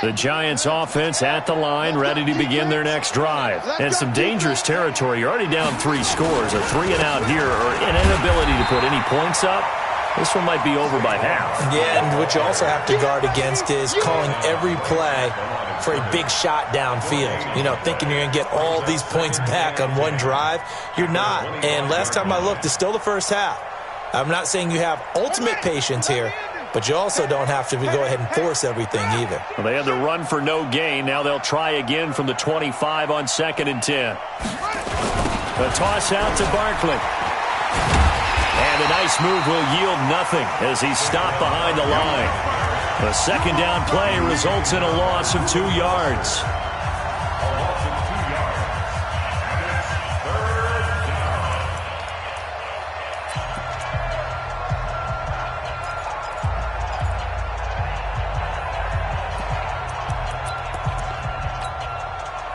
The Giants offense at the line, ready to begin their next drive. And some dangerous territory. You're already down 3 scores. A 3-and-out here, or an inability to put any points up. This one might be over by half. Yeah, and what you also have to guard against is calling every play for a big shot downfield. You know, thinking you're going to get all these points back on one drive. You're not. And last time I looked, it's still the first half. I'm not saying you have ultimate patience here, but you also don't have to go ahead and force everything either. Well, they had the run for no gain. Now they'll try again from the 25 on 2nd and 10. The toss out to Barkley. And a nice move will yield nothing as he's stopped behind the line. The second down play results in a loss of 2 yards.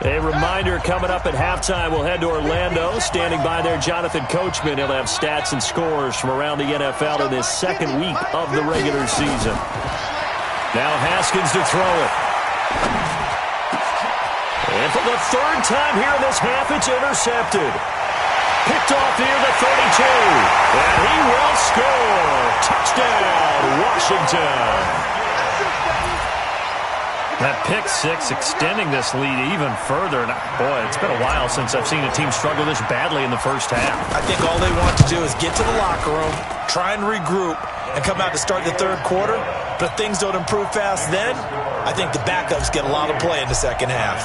A reminder coming up at halftime, we'll head to Orlando. Standing by there, Jonathan Coachman. He'll have stats and scores from around the NFL in this second week of the regular season. Now Haskins to throw it. And for the 3rd time here in this half, it's intercepted. Picked off near the 32. And he will score. Touchdown, Washington. That pick 6 extending this lead even further. And boy, it's been a while since I've seen a team struggle this badly in the first half. I think all they want to do is get to the locker room, try and regroup, and come out to start the 3rd quarter. But if things don't improve fast then, I think the backups get a lot of play in the second half.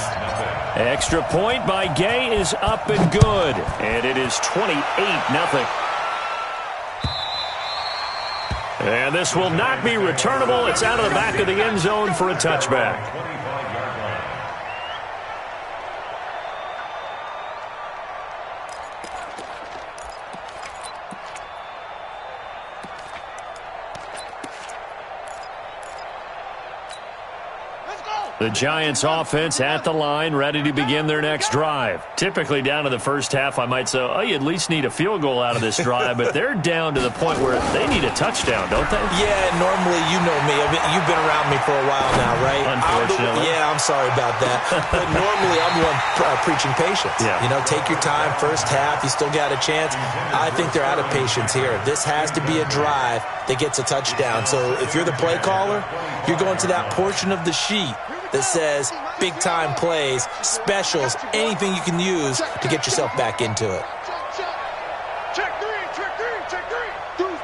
Extra point by Gay is up and good. And it is 28-0. And this will not be returnable. It's out of the back of the end zone for a touchback. The Giants offense at the line, ready to begin their next drive. Typically down to the first half, I might say, oh, you at least need a field goal out of this drive, but they're down to the point where they need a touchdown, don't they? Yeah, normally, you know me. You've been around me for a while now, right? Unfortunately. I'm sorry about that. But normally, I'm the one preaching patience. Yeah. You know, take your time, first half, you still got a chance. I think they're out of patience here. This has to be a drive that gets a touchdown. So if you're the play caller, you're going to that portion of the sheet that says big-time plays, specials, anything you can use to get yourself back into it. Check three, check three, check three. Deuce.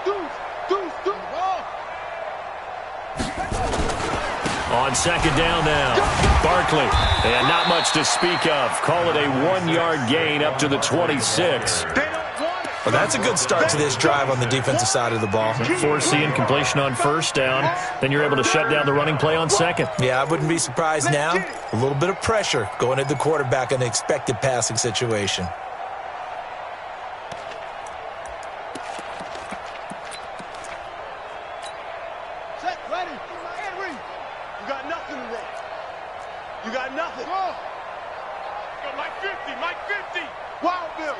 On 2nd down now, Barkley. And not much to speak of. Call it a 1-yard gain up to the 26. Well, that's a good start to this drive on the defensive side of the ball. Forcing completion on 1st down. Then you're able to shut down the running play on 2nd. Yeah, I wouldn't be surprised now. A little bit of pressure going at the quarterback in an expected passing situation. Set, ready. Henry, you got nothing today. You got nothing. Go. Mike 50. Wild Bill.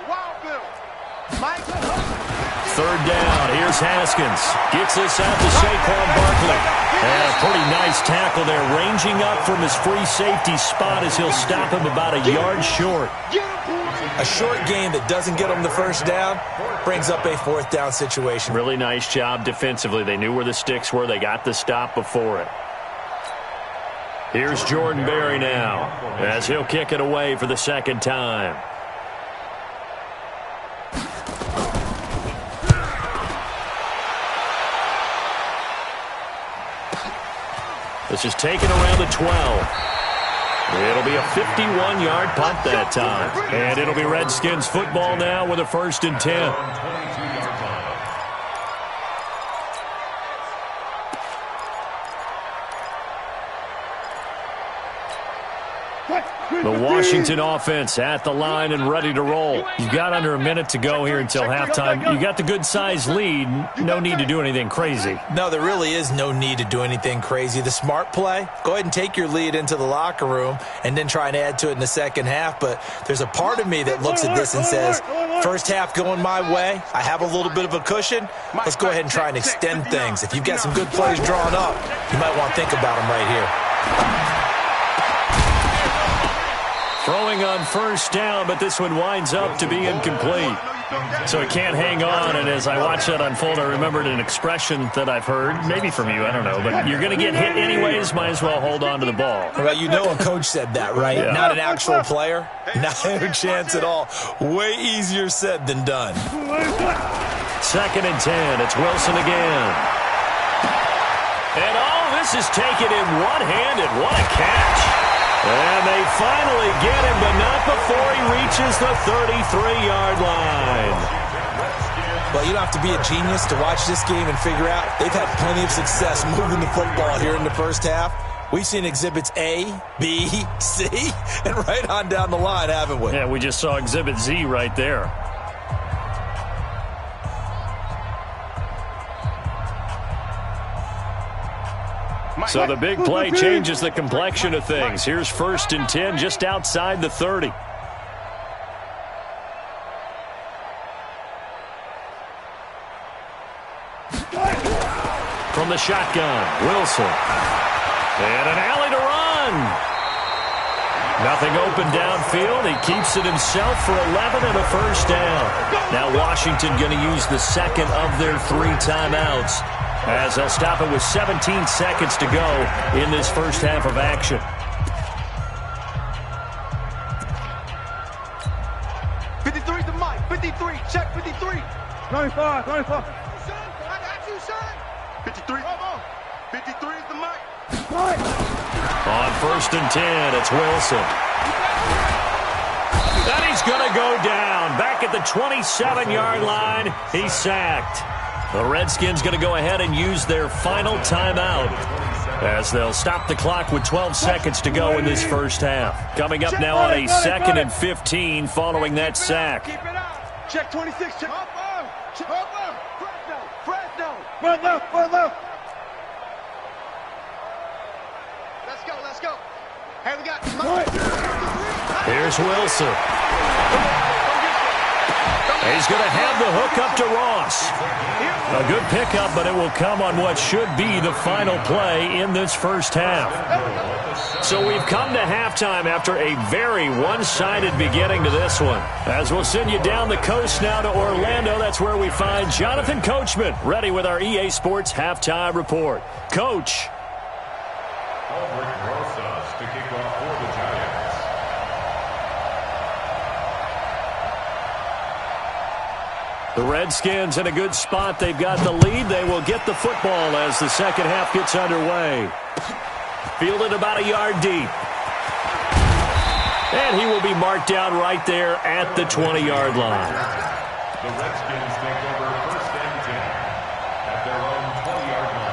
Mike. 3rd down. Here's Haskins. Gets this out to Saquon Barkley. And a pretty nice tackle there. Ranging up from his free safety spot as he'll stop him about a yard short. A short gain that doesn't get him the first down brings up a 4th down situation. Really nice job defensively. They knew where the sticks were. They got the stop before it. Here's Jordan Berry now as he'll kick it away for the 2nd time. This is taken around the 12. It'll be a 51-yard punt that time. And it'll be Redskins football now with a 1st and 10. The Washington offense at the line and ready to roll. You've got under a minute to go here until halftime. You got the good-sized lead. No need to do anything crazy. No, there really is no need to do anything crazy. The smart play, go ahead and take your lead into the locker room and then try and add to it in the second half. But there's a part of me that looks at this and says, first half going my way, I have a little bit of a cushion. Let's go ahead and try and extend things. If you've got some good plays drawn up, you might want to think about them right here. Throwing on first down, but this one winds up to be incomplete. So he can't hang on, and as I watch that unfold, I remembered an expression that I've heard, maybe from you, I don't know, but you're going to get hit anyways, might as well hold on to the ball. Well, you know a coach said that, right? Yeah. Not an actual player. Not a chance at all. Way easier said than done. 2nd and 10. It's Wilson again. And this is taken in one-handed. What a catch. And they finally get him, but not before he reaches the 33-yard line. Well, you don't have to be a genius to watch this game and figure out they've had plenty of success moving the football here in the first half. We've seen exhibits A, B, C, and right on down the line, haven't we? Yeah, we just saw exhibit Z right there. So the big play changes the complexion of things. Here's 1st and 10 just outside the 30. From the shotgun, Wilson. And an alley to run. Nothing open downfield. He keeps it himself for 11 and a first down. Now Washington going to use the second of their 3 timeouts, as they'll stop it with 17 seconds to go in this first half of action. '53's the mic. 53. Check 53. 95. 95. I got you, son. 53. 53 is the mic. On 1st and 10, it's Wilson. Then he's going to go down. Back at the 27-yard line, he's sacked. The Redskins going to go ahead and use their final timeout, as they'll stop the clock with 12 seconds to go in this first half. Coming up now on a 2nd and 15 following that sack. Keep it out. Check 26. Check up. Fresno. Front left. Let's go. Hey, we got. Here's Wilson. He's going to have the hook up to Ross. A good pickup, but it will come on what should be the final play in this first half. So we've come to halftime after a very one-sided beginning to this one. As we'll send you down the coast now to Orlando, that's where we find Jonathan Coachman, ready with our EA Sports Halftime Report. Coach. To kick off for the Giants. The Redskins in a good spot. They've got the lead. They will get the football as the second half gets underway. Fielded about a yard deep. And he will be marked down right there at the 20-yard line. The Redskins take over 1st and 10 at their own 20-yard line.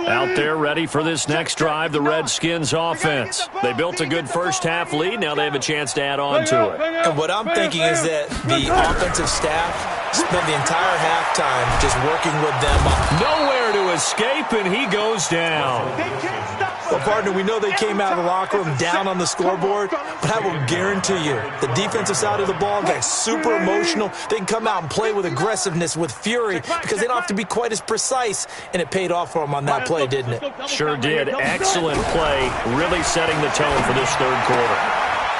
Out there ready for this next drive, the Redskins offense. They built a good first half lead. Now they have a chance to add on to it. And what I'm thinking is that the offensive staff spent the entire halftime just working with them. Nowhere to escape, and he goes down. Well, partner, we know they came out of the locker room down on the scoreboard, but I will guarantee you the defensive side of the ball got super emotional. They can come out and play with aggressiveness, with fury, because they don't have to be quite as precise, and it paid off for them on that play, didn't it? Sure did. Excellent play, really setting the tone for this third quarter.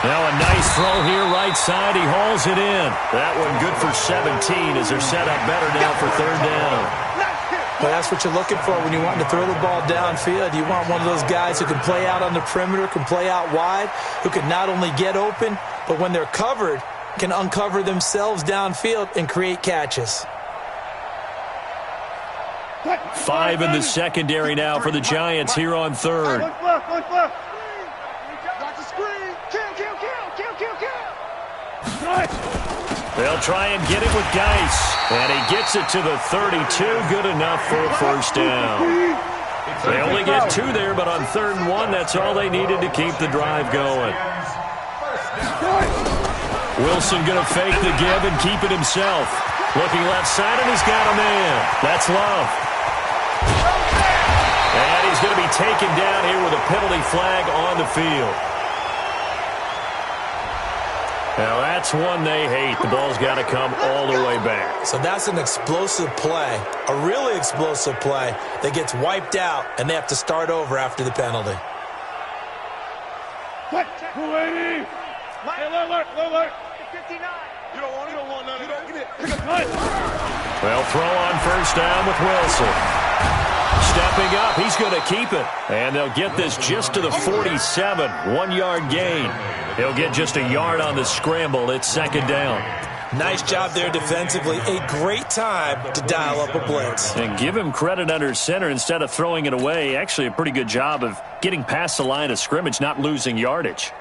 Now a nice throw here right side. He hauls it in. That one good for 17 as they're set up better now for 3rd down. Well, that's what you're looking for when you want to throw the ball downfield. You want one of those guys who can play out on the perimeter, can play out wide, who can not only get open, but when they're covered, can uncover themselves downfield and create catches. 5 in the secondary now for the Giants here on 3rd. They'll try and get it with Geis. And he gets it to the 32. Good enough for a 1st down. They only get 2 there, but on 3rd and 1, that's all they needed to keep the drive going. Wilson going to fake the give and keep it himself. Looking left side, and he's got a man. That's Love. And he's going to be taken down here with a penalty flag on the field. Now that's one they hate. The ball's got to come all the way back. So that's an explosive play, a really explosive play that gets wiped out, and they have to start over after the penalty. What? 280. Alert. 59. You don't want none of that. Get it. Well, throw on first down with Wilson. Stepping up, he's going to keep it. And they'll get this just to the 47, 1-yard gain. He'll get just a yard on the scramble. It's second down. Nice job there defensively. A great time to dial up a blitz. And give him credit under center instead of throwing it away. Actually, a pretty good job of getting past the line of scrimmage, not losing yardage.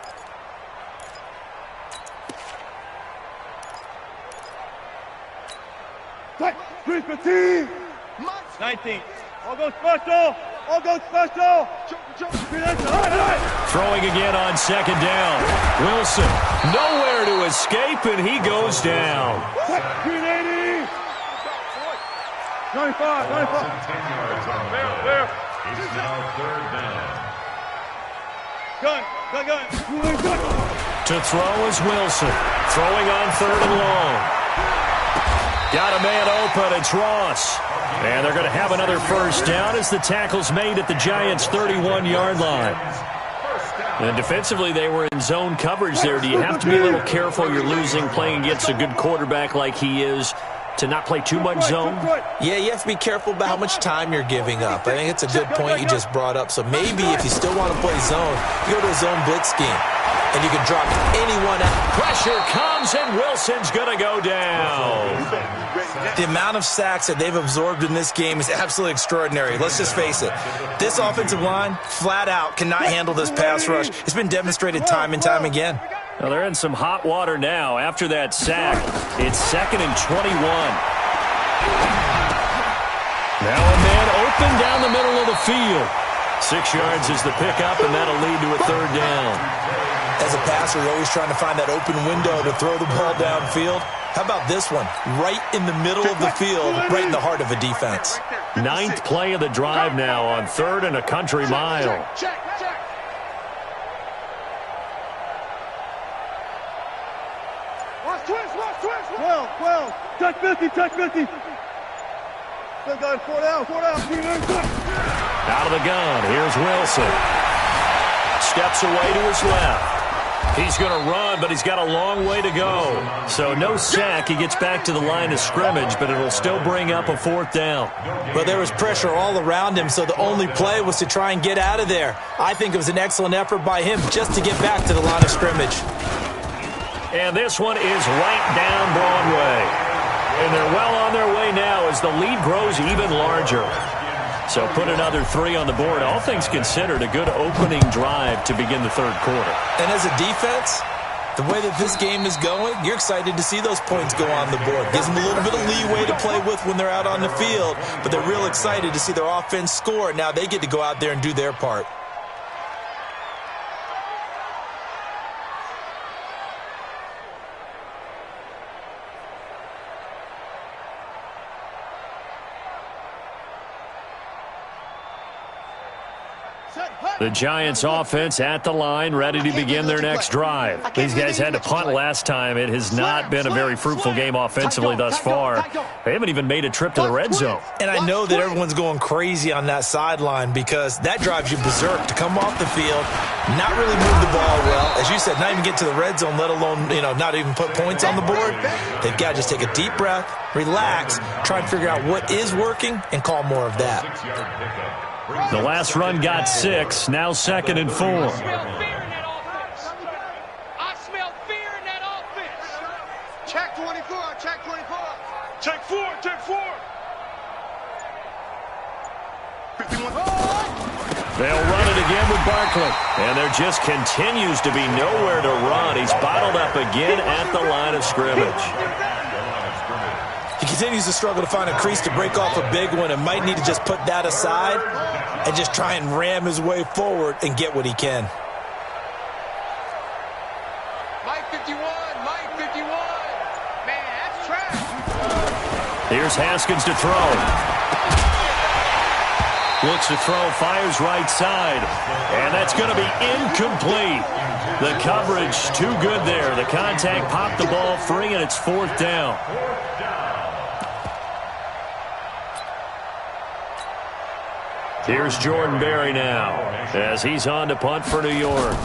What? 315. 19. All go special. Throwing again on second down. Wilson, nowhere to escape, and he goes down. 380. 95. 10 yards on the play. It's now third down. Gun. To throw is Wilson. Throwing on third and long. Got a man open. It's Ross. And they're going to have another first down as the tackle's made at the Giants' 31-yard line. And defensively, they were in zone coverage there. Do you have to be a little careful? You're losing, playing against a good quarterback like he is, to not play too much zone? Yeah, you have to be careful about how much time you're giving up. I think it's a good point you just brought up. So maybe if you still want to play zone, you go to a zone blitz scheme, and you can drop anyone out. Pressure comes, and Wilson's going to go down. The amount of sacks that they've absorbed in this game is absolutely extraordinary. Let's just face it. This offensive line, flat out, cannot handle this pass rush. It's been demonstrated time and time again. Well, they're in some hot water now. After that sack, it's 2nd and 21. Now a man open down the middle of the field. 6 yards is the pickup, and that'll lead to a third down. As a passer, you're always trying to find that open window to throw the ball downfield. How about this one? Right in the middle of the field, right in the heart of a defense. 9th play of the drive now on 3rd and a country mile. Check. Watch twist. 12. Touch 50. Still got 4 down. Out of the gun, here's Wilson. Steps away to his left. He's going to run, but he's got a long way to go. So no sack. He gets back to the line of scrimmage, but it'll still bring up a 4th down. But there was pressure all around him, so the only play was to try and get out of there. I think it was an excellent effort by him just to get back to the line of scrimmage. And this one is right down Broadway. And they're well on their way now as the lead grows even larger. So put another 3 on the board. All things considered, a good opening drive to begin the third quarter. And as a defense, the way that this game is going, you're excited to see those points go on the board. Gives them a little bit of leeway to play with when they're out on the field, but they're real excited to see their offense score. Now they get to go out there and do their part. The Giants offense at the line, ready to begin their next drive. These guys had to punt last time. It has not been a very fruitful game offensively thus far. They haven't even made a trip to the red zone. And I know that everyone's going crazy on that sideline because that drives you berserk to come off the field, not really move the ball well. As you said, not even get to the red zone, let alone, not even put points on the board. They've got to just take a deep breath, relax, try and figure out what is working, and call more of that. The last run got 6, now 2nd and 4. I smell fear in that offense. Check 24. Check 4. 51. They'll run it again with Barkley. And there just continues to be nowhere to run. He's bottled up again at the line of scrimmage. He continues to struggle to find a crease to break off a big one and might need to just put that aside and just try and ram his way forward and get what he can. Mike 51. Man, that's trash. Here's Haskins to throw. Looks to throw, fires right side. And that's going to be incomplete. The coverage too good there. The contact popped the ball free, and it's 4th down. Here's Jordan Berry now as he's on to punt for New York.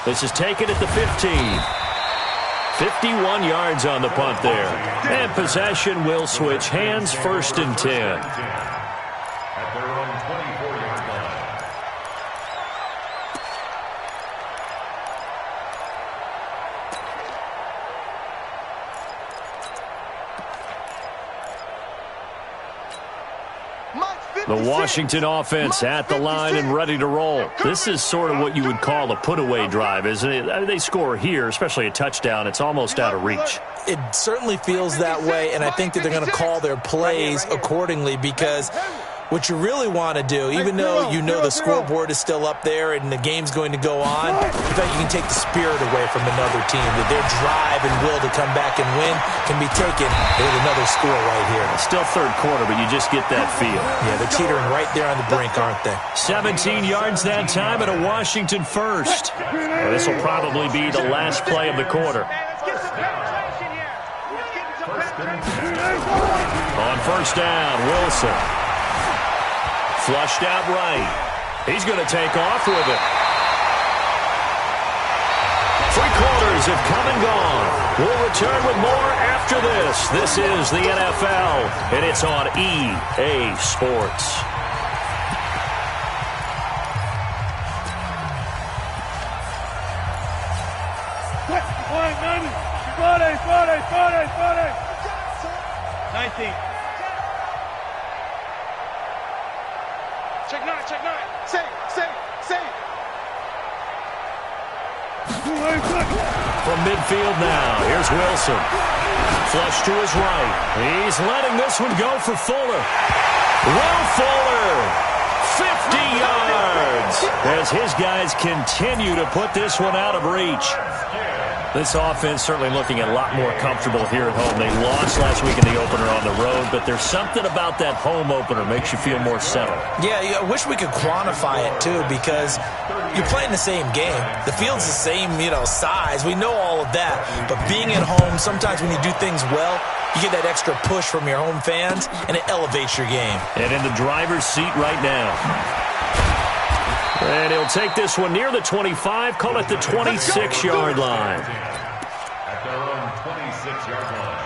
This is taken at the 15. 51 yards on the punt there. And possession will switch hands, 1st and 10. At their own 24-yard line. The Washington offense at the line and ready to roll. This is sort of what you would call a put-away drive, isn't it? I mean, they score here, especially a touchdown. It's almost out of reach. It certainly feels that way, and I think that they're going to call their plays accordingly because what you really want to do, even though you know the scoreboard is still up there and the game's going to go on, in fact, you can take the spirit away from another team, that their drive and will to come back and win can be taken with another score right here. Still 3rd quarter, but you just get that feel. Yeah, they're teetering right there on the brink, aren't they? 17 yards that time and a Washington first. Well, this will probably be the last play of the quarter. On 1st down, Wilson. Flushed out right. He's going to take off with it. 3 quarters have come and gone. We'll return with more after this. This is the NFL, and it's on EA Sports. Friday. 19. Check 9. Say. From midfield now, here's Wilson. Flush to his right. He's letting this one go for Fuller. Will Fuller, 50 yards, as his guys continue to put this one out of reach. This offense certainly looking a lot more comfortable here at home. They lost last week in the opener on the road, but there's something about that home opener makes you feel more settled. Yeah, I wish we could quantify it, too, because you're playing the same game. The field's the same, size. We know all of that. But being at home, sometimes when you do things well, you get that extra push from your home fans, and it elevates your game. And in the driver's seat right now. And he'll take this one near the 25, call it the 26-yard line. At their own 26-yard line.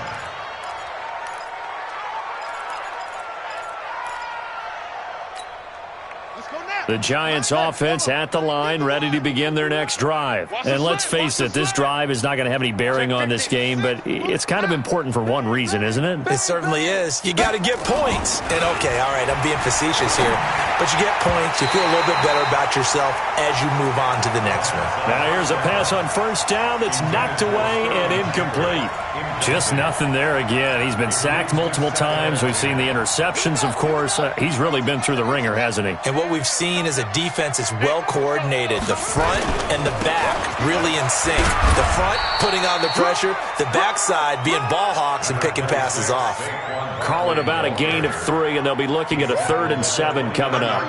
The Giants offense at the line, ready to begin their next drive. And let's face it, this drive is not going to have any bearing on this game, but it's kind of important for one reason, isn't it? It certainly is. You got to get points. And okay, all right, I'm being facetious here. But you get points, you feel a little bit better about yourself as you move on to the next one. Now here's a pass on 1st down that's knocked away and incomplete. Just nothing there again. He's been sacked multiple times. We've seen the interceptions, of course. He's really been through the ringer, hasn't he? And what we've seen is a defense that's well coordinated. The front and the back really in sync. The front putting on the pressure, the backside being ball hawks and picking passes off. Call it about a gain of 3, and they'll be looking at a 3rd and 7 coming up.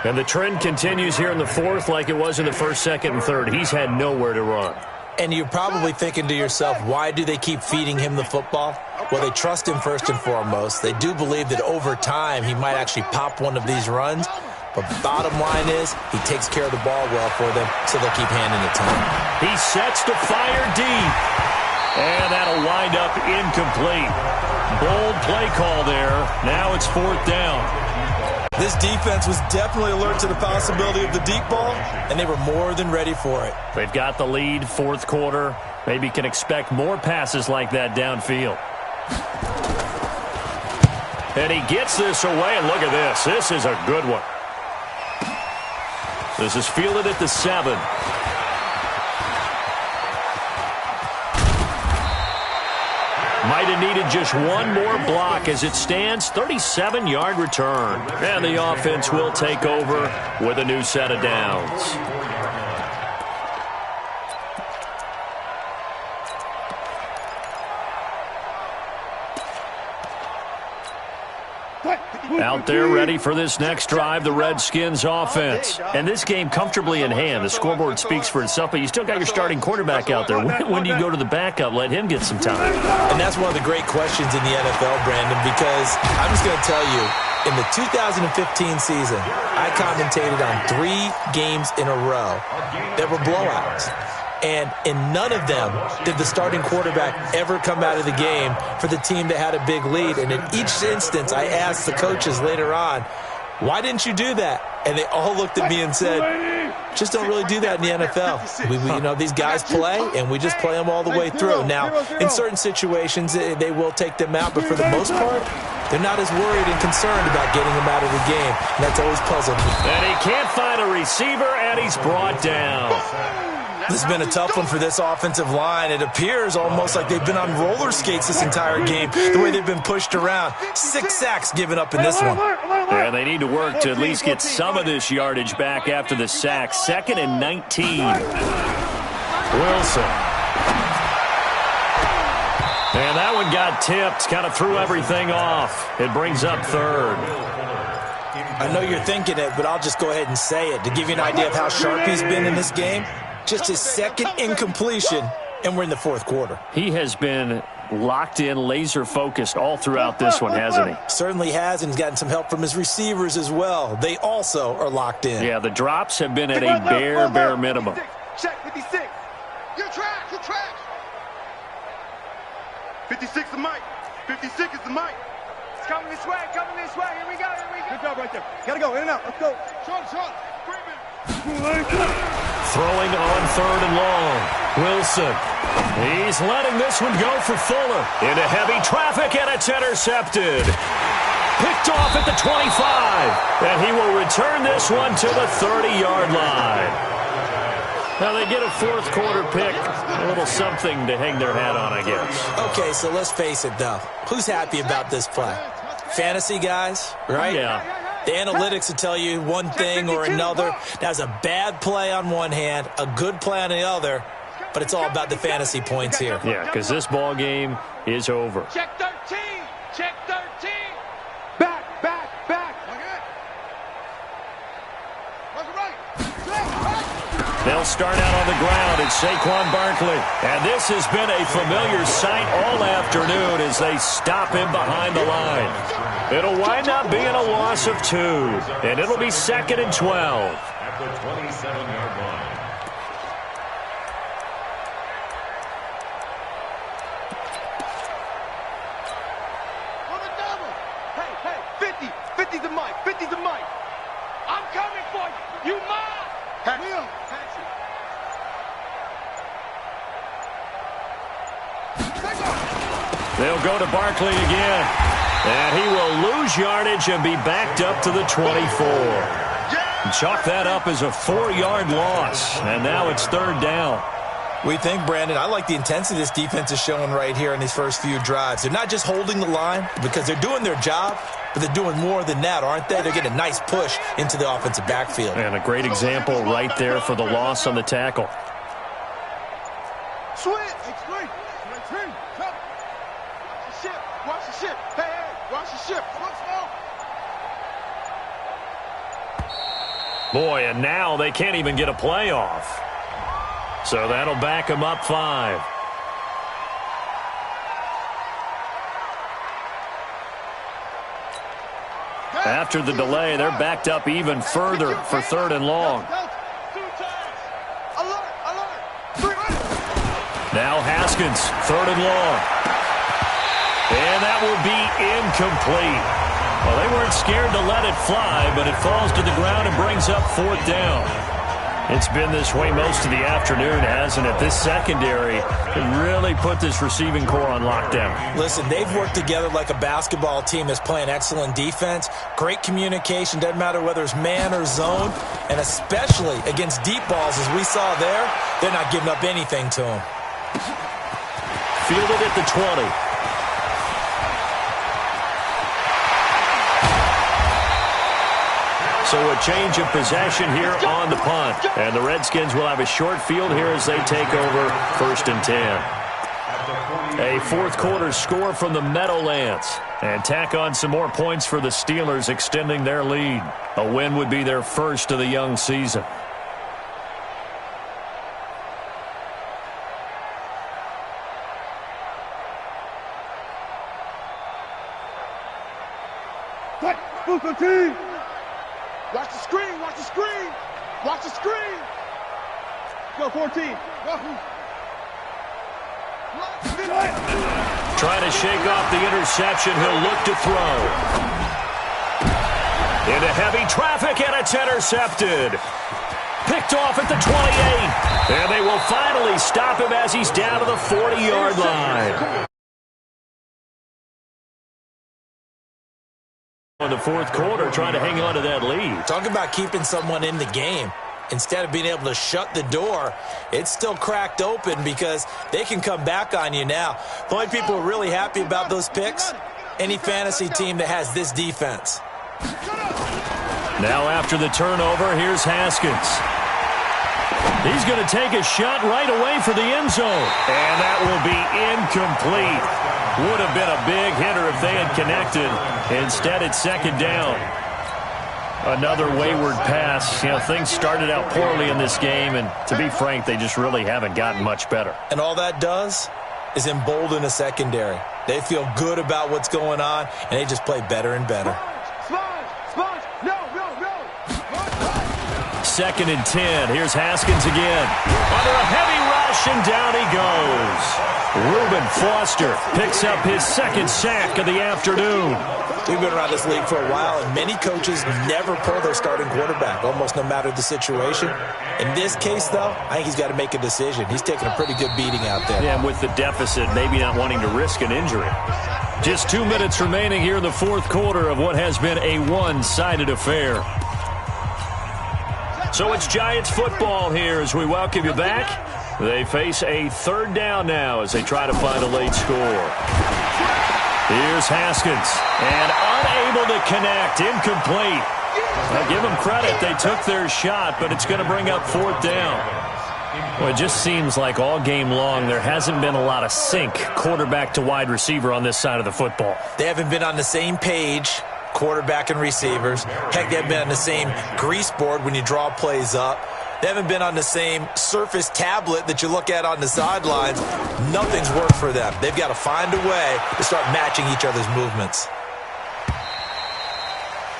And the trend continues here in the 4th like it was in the 1st, 2nd, and 3rd. He's had nowhere to run. And you're probably thinking to yourself, why do they keep feeding him the football? Well, they trust him first and foremost. They do believe that over time he might actually pop one of these runs. But bottom line is he takes care of the ball well for them, so they'll keep handing it to him. He sets to fire deep. And that'll wind up incomplete. Bold play call there. Now it's 4th down. This defense was definitely alert to the possibility of the deep ball, and they were more than ready for it. They've got the lead, 4th quarter. Maybe can expect more passes like that downfield. And he gets this away, and look at this. This is a good one. This is fielded at the 7. Might have needed just one more block. As it stands, 37-yard return. And the offense will take over with a new set of downs. Out there ready for this next drive, the Redskins offense. And this game comfortably in hand. The scoreboard speaks for itself, but you still got your starting quarterback out there. When do you go to the backup? Let him get some time. And that's one of the great questions in the NFL, Brandon, because I'm just going to tell you, in the 2015 season, I commentated on 3 games in a row that were blowouts. And in none of them did the starting quarterback ever come out of the game for the team that had a big lead. And in each instance, I asked the coaches later on, why didn't you do that? And they all looked at me and said, just don't really do that in the NFL. These guys play, and we just play them all the way through. Now, in certain situations, they will take them out, but for the most part, they're not as worried and concerned about getting them out of the game. And that's always puzzled me. And he can't find a receiver, and he's brought down. This has been a tough one for this offensive line. It appears almost like they've been on roller skates this entire game, the way they've been pushed around. 6 sacks given up in this one. Yeah, they need to work to at least get some of this yardage back after the sack. 2nd and 19. Wilson. And that one got tipped, kind of threw everything off. It brings up 3rd. I know you're thinking it, but I'll just go ahead and say it. To give you an idea of how sharp he's been in this game, just his 2nd incompletion, and we're in the 4th quarter. He has been locked in, laser-focused all throughout this one, hasn't he? Certainly has, and he's gotten some help from his receivers as well. They also are locked in. Yeah, the drops have been at a bare minimum. Check 56. You're trash. You're trash. 56 the mic. 56 is the mic. It's coming this way. Coming this way. Here we go. Here we go. Good job right there. Gotta go. In and out. Let's go. Short. Throwing on 3rd and long. Wilson. He's letting this one go for Fuller. Into heavy traffic, and it's intercepted. Picked off at the 25. And he will return this one to the 30-yard line. Now they get a 4th quarter pick. A little something to hang their hat on, I guess. Okay, so let's face it, though. Who's happy about this play? Fantasy guys, right? Yeah. The analytics will tell you one thing or another. That's a bad play on one hand, a good play on the other, but it's all about the fantasy points here. Yeah, because this ball game is over. Check 13. Check 13. Back. Okay. They'll start out on the ground. It's Saquon Barkley. And this has been a familiar sight all afternoon as they stop him behind the line. It'll wind up being a loss of 2. And it'll be 2nd and 12. At the 27-yard line. On the double. Hey, 50 the mic. 50 the mic. I'm coming for you. You mine. Will. They'll go to Barkley again. And he will lose yardage and be backed up to the 24. Chalk that up as a 4-yard loss. And now it's 3rd down. We think, Brandon, I like the intensity this defense is showing right here in these first few drives. They're not just holding the line because they're doing their job, but they're doing more than that, aren't they? They're getting a nice push into the offensive backfield. And a great example right there for the loss on the tackle. Switch. Explain. Watch the ship. Hey, watch the ship. Boy, and now they can't even get a play off. So that'll back them up 5. After the delay, they're backed up even further for 3rd and long. Now Haskins, 3rd and long. And that will be incomplete. Well, they weren't scared to let it fly, but it falls to the ground and brings up 4th down. It's been this way most of the afternoon, hasn't it? This secondary really put this receiving core on lockdown. Listen, they've worked together like a basketball team that's playing excellent defense. Great communication, doesn't matter whether it's man or zone. And especially against deep balls, as we saw there, they're not giving up anything to them. Fielded at the 20. So a change of possession here on the punt. And the Redskins will have a short field here as they take over 1st and 10. At the A fourth quarter score from the Meadowlands. And tack on some more points for the Steelers, extending their lead. A win would be their first of the young season. Team. Watch the screen, watch the screen, watch the screen. Go 14. Go. Trying to shake off the interception. He'll look to throw. Into heavy traffic, and it's intercepted. Picked off at the 28. And they will finally stop him as he's down to the 40-yard line. In the fourth quarter, trying to hang on to that lead. Talk about keeping someone in the game. Instead of being able to shut the door, it's still cracked open because they can come back on you now. The only people who are really happy about those picks, any fantasy team that has this defense. Now after the turnover, here's Haskins. He's going to take a shot right away for the end zone. And that will be incomplete. Would have been a big hitter if they had connected. Instead, it's second down. Another wayward pass. You know, things started out poorly in this game, and to be frank, they just really haven't gotten much better. And all that does is embolden a secondary. They feel good about what's going on, and they just play better and better. Second and 10. Here's Haskins again. Under a heavy rush, and down he goes. Reuben Foster picks up his second sack of the afternoon. We've been around this league for a while, and many coaches never pull their starting quarterback, almost no matter the situation. In this case, though, I think he's got to make a decision. He's taking a pretty good beating out there. Yeah, and with the deficit, maybe not wanting to risk an injury. Just 2 minutes remaining here in the fourth quarter of what has been a one-sided affair. So it's Giants football here as we welcome you back. They face a third down now as they try to find a late score. Here's Haskins, and unable to connect, incomplete. I'll give them credit, they took their shot, but it's going to bring up fourth down. Well, it just seems like all game long there hasn't been a lot of sync quarterback to wide receiver on this side of the football. They haven't been on the same page, quarterback and receivers. Heck, they haven't been on the same grease board when you draw plays up. They haven't been on the same surface tablet that you look at on the sidelines. Nothing's worked for them. They've got to find a way to start matching each other's movements.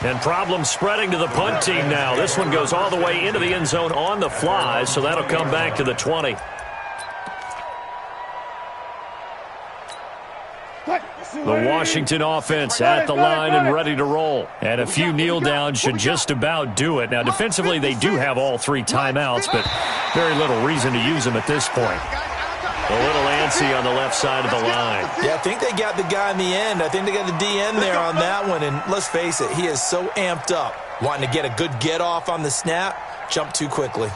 And problems spreading to the punt team now. This one goes all the way into the end zone on the fly, so that'll come back to the 20. The Washington offense at the line and ready to roll. And a few kneel downs should just about do it. Now, defensively, they do have all three timeouts, but very little reason to use them at this point. A little antsy on the left side of the line. Yeah, I think they got the guy in the end. I think they got the DN there on that one. And let's face it, he is so amped up, wanting to get a good get off on the snap, jump too quickly.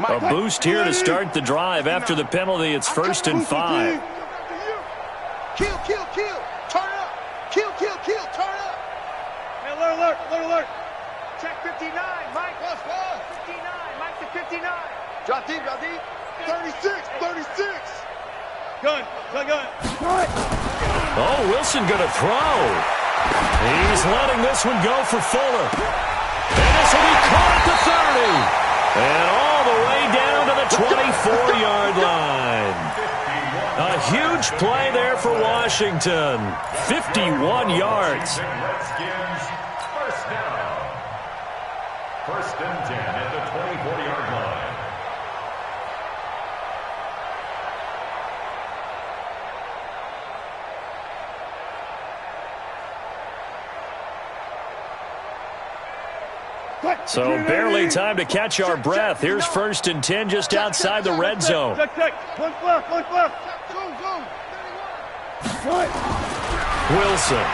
A boost here to start the drive. After the penalty, it's 1st and 5. Kill, kill, kill. Turn up. Kill, kill, kill. Turn up. Hey, alert, alert, alert. Check 59. Mike, let's go. 59. Mike to 59. Drop deep, drop deep. 36, 36. Gun, gun, gun. Oh, Wilson going to throw. He's letting this one go for Fuller. And this will be caught at the 30. And all the way down to the 24-yard line. A huge play there for Washington. 51 yards. Redskins, first down. 1st and 10 at the 24-yard line. So barely time to catch our breath. Here's 1st and 10 just outside the red zone. One left, one left. Wilson.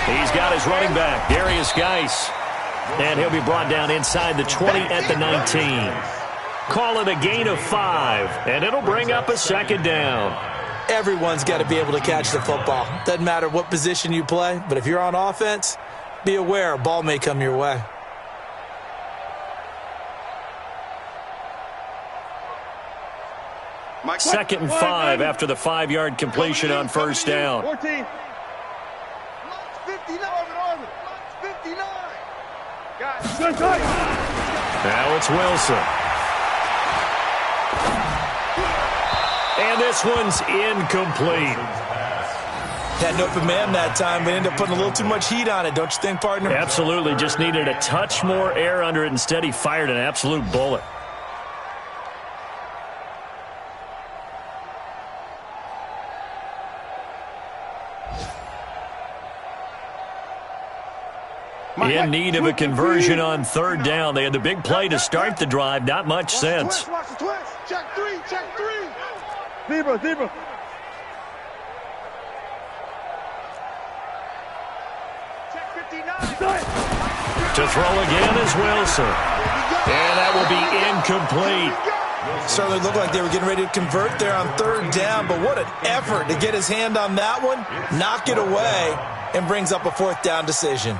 He's got his running back, Darius Geis. And he'll be brought down inside the 20 at the 19. Call it a gain of 5, and it'll bring up a second down. Everyone's got to be able to catch the football. Doesn't matter what position you play, but if you're on offense, be aware a ball may come your way. Second and 5 after the 5-yard completion on first down. 14. 59. Now it's Wilson. And this one's incomplete. Had an open man that time, but ended up putting a little too much heat on it, don't you think, partner? Absolutely. Just needed a touch more air under it. Instead, he fired an absolute bullet. In need of a conversion on third down. They had the big play to start the drive. Not much sense. Watch the twist. Check three. Zebra. Check 59. To throw again is Wilson. And that will be incomplete. Certainly looked like they were getting ready to convert there on third down, but what an effort to get his hand on that one, knock it away, and brings up a fourth down decision.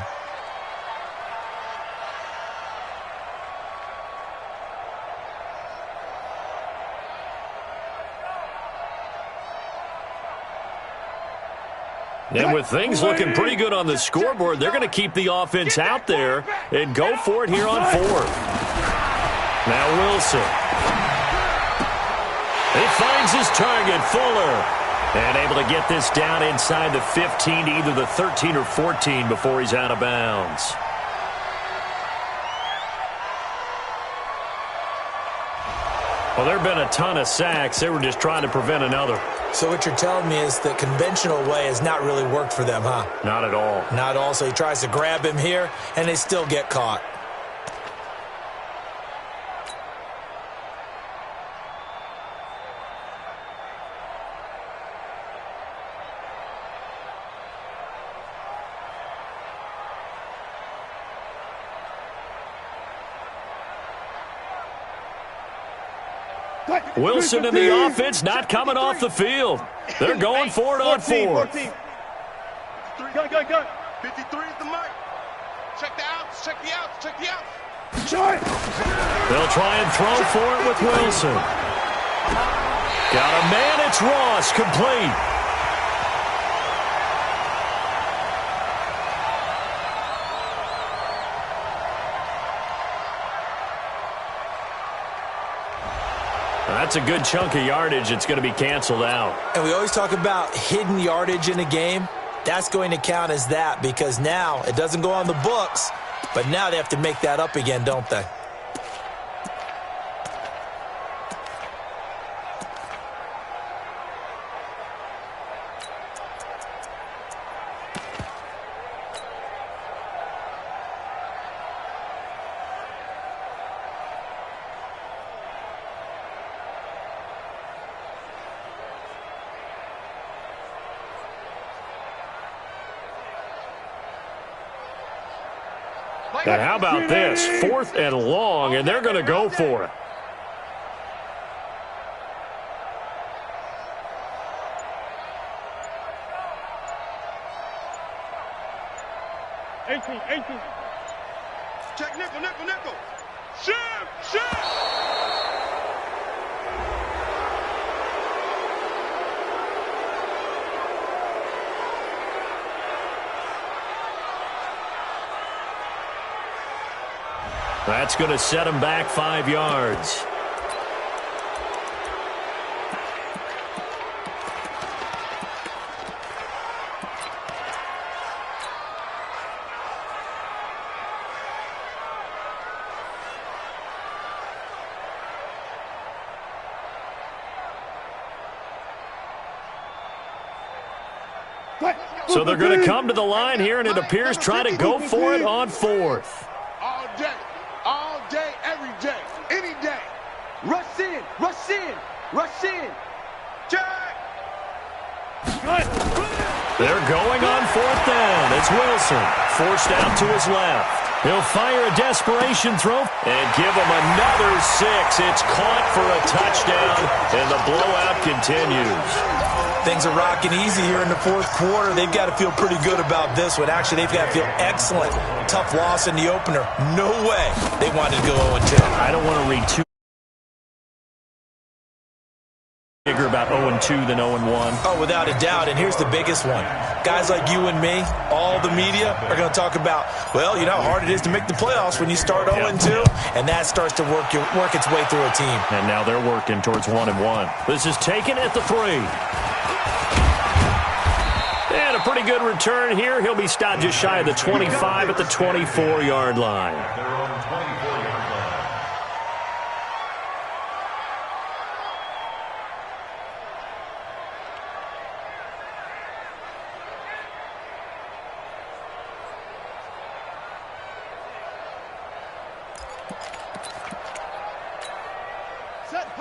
And with things looking pretty good on the scoreboard, they're going to keep the offense out there and go for it here on fourth. Now Wilson. He finds his target, Fuller. And able to get this down inside the 15 to either the 13 or 14 before he's out of bounds. Well, there have been a ton of sacks. They were just trying to prevent another. So what you're telling me is the conventional way has not really worked for them, huh? Not at all. Not at all. So he tries to grab him here, and they still get caught. Wilson and the offense not coming off the field. They're going for it on fourth. 53 is the mark. Check the outs. They'll try and throw for it with Wilson. Got a man, it's Ross, complete. That's a good chunk of yardage. It's going to be canceled out. And we always talk about hidden yardage in a game. That's going to count as that because now it doesn't go on the books, but now they have to make that up again, don't they? And how about this? 4th and long, and they're going to go for it. Check nickel. Shift. That's going to set him back 5 yards. So they're going to come to the line here, and it appears try to go for it on fourth. All day, every day, any day. Rush in. Check. They're going on fourth down. It's Wilson, forced out to his left. He'll fire a desperation throw and give him another 6. It's caught for a touchdown, and the blowout continues. things are rocking easy here in the fourth quarter. They've got to feel pretty good about this one. Actually, they've got to feel excellent. Tough loss in the opener. No way they wanted to go 0-2. I don't want to read too bigger about 0-2 than 0-1. Oh, without a doubt, and here's the biggest one. Guys like you and me, all the media, are going to talk about, well, you know how hard it is to make the playoffs when you start 0-2, and that starts to work its way through a team. And now they're working towards 1-1. This is taken at the 3. And a pretty good return here. He'll be stopped just shy of the 25 at the 24-yard line.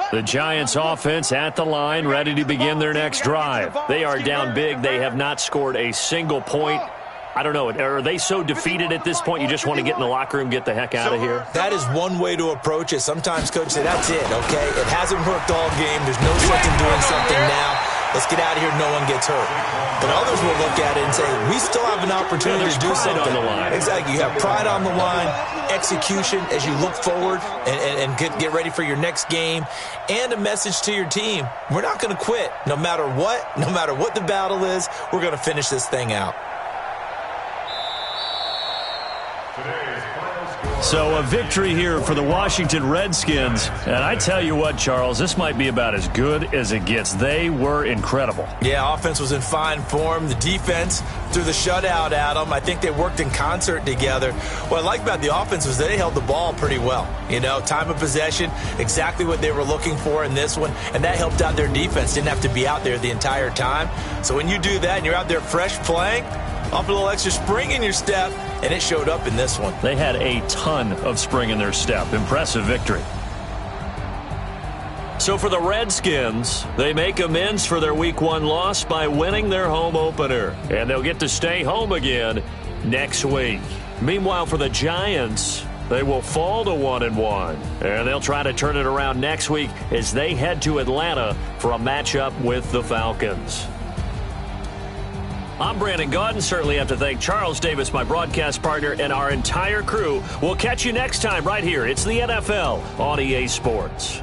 The Giants offense at the line, ready to begin their next drive. They are down big. They have not scored a single point. I don't know. Are they so defeated at this point you just want to get in the locker room, get the heck out of here? That is one way to approach it. Sometimes coaches say, that's it, okay? It hasn't worked all game. There's no sense in doing something now. Let's get out of here. No one gets hurt. But others will look at it and say, we still have an opportunity to do something. On the line. Exactly. You have pride on the line, execution as you look forward and get ready for your next game, and a message to your team. We're not going to quit. No matter what the battle is, we're going to finish this thing out. So a victory here for the Washington Redskins. And I tell you what, Charles, this might be about as good as it gets. They were incredible. Yeah, offense was in fine form. The defense threw the shutout at them. I think they worked in concert together. What I like about the offense was they held the ball pretty well. You know, time of possession, exactly what they were looking for in this one. And that helped out their defense. Didn't have to be out there the entire time. So when you do that and you're out there fresh playing, off a little extra spring in your step, and it showed up in this one. They had a ton of spring in their step. Impressive victory. So for the Redskins, they make amends for their Week 1 loss by winning their home opener. And they'll get to stay home again next week. Meanwhile, for the Giants, they will fall to 1-1. And they'll try to turn it around next week as they head to Atlanta for a matchup with the Falcons. I'm Brandon Gaudin. Certainly have to thank Charles Davis, my broadcast partner, and our entire crew. We'll catch you next time right here. It's the NFL on EA Sports.